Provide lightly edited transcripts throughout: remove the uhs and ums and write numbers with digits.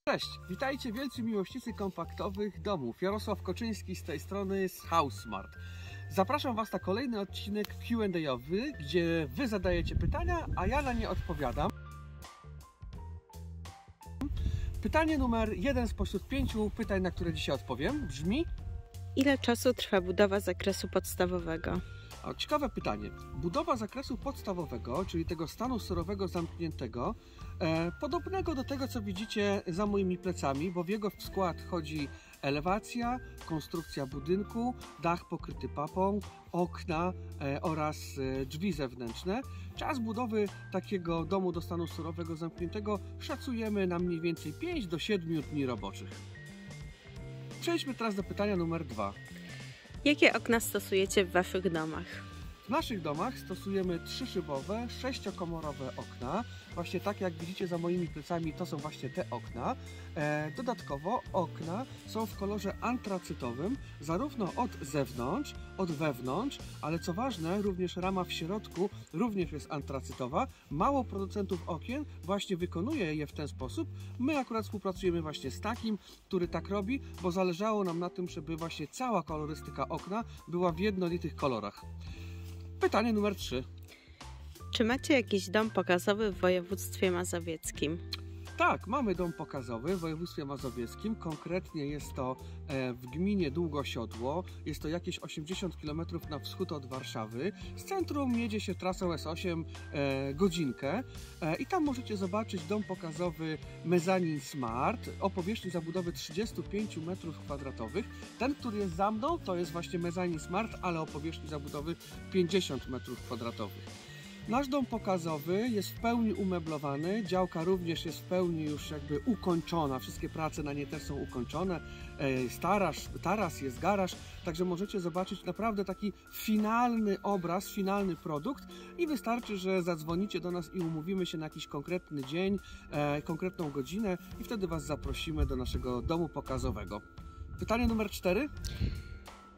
Cześć, witajcie wielcy miłośnicy kompaktowych domów. Jarosław Koczyński z tej strony z HouseSmart. Zapraszam Was na kolejny odcinek Q&A-owy, gdzie Wy zadajecie pytania, a ja na nie odpowiadam. Pytanie numer 1 spośród 5 pytań, na które dzisiaj odpowiem, brzmi: ile czasu trwa budowa zakresu podstawowego? Ciekawe pytanie. Budowa zakresu podstawowego, czyli tego stanu surowego zamkniętego, podobnego do tego, co widzicie za moimi plecami, bo w jego skład wchodzi elewacja, konstrukcja budynku, dach pokryty papą, okna oraz drzwi zewnętrzne. Czas budowy takiego domu do stanu surowego zamkniętego szacujemy na mniej więcej 5 do 7 dni roboczych. Przejdźmy teraz do pytania numer 2. Jakie okna stosujecie w Waszych domach? W naszych domach stosujemy 3-szybowe, 6-komorowe okna. Właśnie tak jak widzicie za moimi plecami, to są właśnie te okna. Dodatkowo okna są w kolorze antracytowym, zarówno od zewnątrz, od wewnątrz, ale co ważne, również rama w środku również jest antracytowa. Mało producentów okien właśnie wykonuje je w ten sposób. My akurat współpracujemy właśnie z takim, który tak robi, bo zależało nam na tym, żeby właśnie cała kolorystyka okna była w jednolitych kolorach. Pytanie numer 3. Czy macie jakiś dom pokazowy w województwie mazowieckim? Tak, mamy dom pokazowy w województwie mazowieckim. Konkretnie jest to w gminie Długosiodło. Jest to jakieś 80 km na wschód od Warszawy. Z centrum jedzie się trasą S8 godzinkę i tam możecie zobaczyć dom pokazowy Mezanin Smart o powierzchni zabudowy 35 m2. Ten, który jest za mną, to jest właśnie Mezanin Smart, ale o powierzchni zabudowy 50 m2. Nasz dom pokazowy jest w pełni umeblowany, działka również jest w pełni już jakby ukończona, wszystkie prace na niej też są ukończone, taras, jest garaż, także możecie zobaczyć naprawdę taki finalny obraz, finalny produkt i wystarczy, że zadzwonicie do nas i umówimy się na jakiś konkretny dzień, konkretną godzinę i wtedy Was zaprosimy do naszego domu pokazowego. Pytanie numer 4.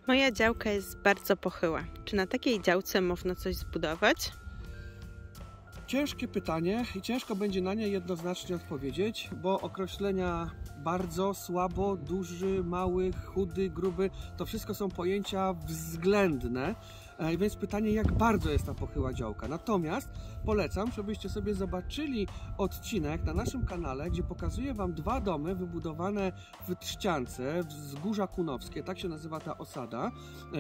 Moja działka jest bardzo pochyła. Czy na takiej działce można coś zbudować? Ciężkie pytanie i ciężko będzie na nie jednoznacznie odpowiedzieć, bo określenia bardzo, słabo, duży, mały, chudy, gruby, to wszystko są pojęcia względne, więc pytanie, jak bardzo jest ta pochyła działka. Natomiast polecam, żebyście sobie zobaczyli odcinek na naszym kanale, gdzie pokazuję Wam 2 domy wybudowane w Trzciance, Wzgórza Kunowskie, tak się nazywa ta osada,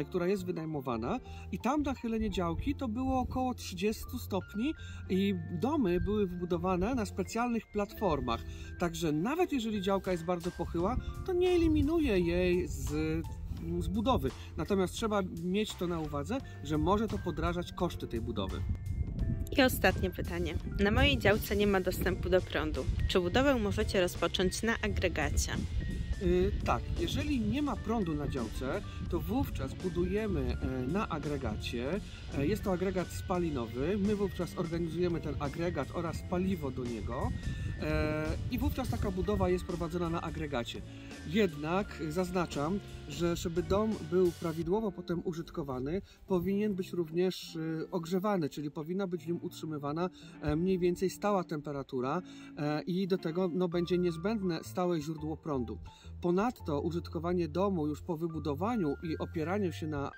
która jest wynajmowana i tam nachylenie działki to było około 30 stopni i domy były wybudowane na specjalnych platformach, także nawet jeżeli działka jest bardzo pochyła, to nie eliminuje jej z budowy. Natomiast trzeba mieć to na uwadze, że może to podrażać koszty tej budowy. I ostatnie pytanie. Na mojej działce nie ma dostępu do prądu. Czy budowę możecie rozpocząć na agregacie? Tak, jeżeli nie ma prądu na działce, to wówczas budujemy na agregacie. Jest to agregat spalinowy. My wówczas organizujemy ten agregat oraz paliwo do niego i wówczas taka budowa jest prowadzona na agregacie. Jednak zaznaczam, że żeby dom był prawidłowo potem użytkowany, powinien być również ogrzewany, czyli powinna być w nim utrzymywana mniej więcej stała temperatura i do tego będzie niezbędne stałe źródło prądu. Ponadto użytkowanie domu już po wybudowaniu i opieraniu się na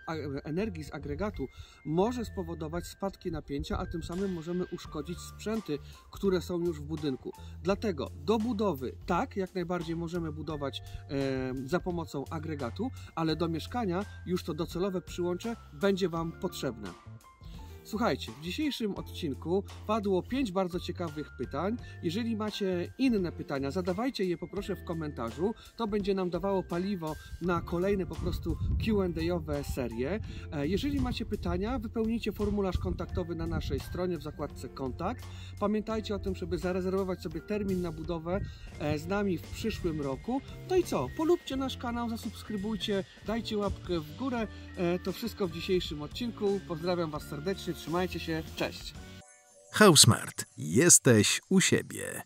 energii z agregatu może spowodować spadki napięcia, a tym samym możemy uszkodzić sprzęty, które są już w budynku. Dlatego do budowy tak, jak najbardziej możemy budować za pomocą agregatu, ale do mieszkania już to docelowe przyłącze będzie Wam potrzebne. Słuchajcie, w dzisiejszym odcinku padło 5 bardzo ciekawych pytań. Jeżeli macie inne pytania, zadawajcie je poproszę w komentarzu. To będzie nam dawało paliwo na kolejne po prostu Q&A-owe serie. Jeżeli macie pytania, wypełnijcie formularz kontaktowy na naszej stronie w zakładce kontakt. Pamiętajcie o tym, żeby zarezerwować sobie termin na budowę z nami w przyszłym roku. No i co? Polubcie nasz kanał, zasubskrybujcie, dajcie łapkę w górę. To wszystko w dzisiejszym odcinku. Pozdrawiam Was serdecznie. Trzymajcie się, cześć! HouseSmart. Jesteś u siebie.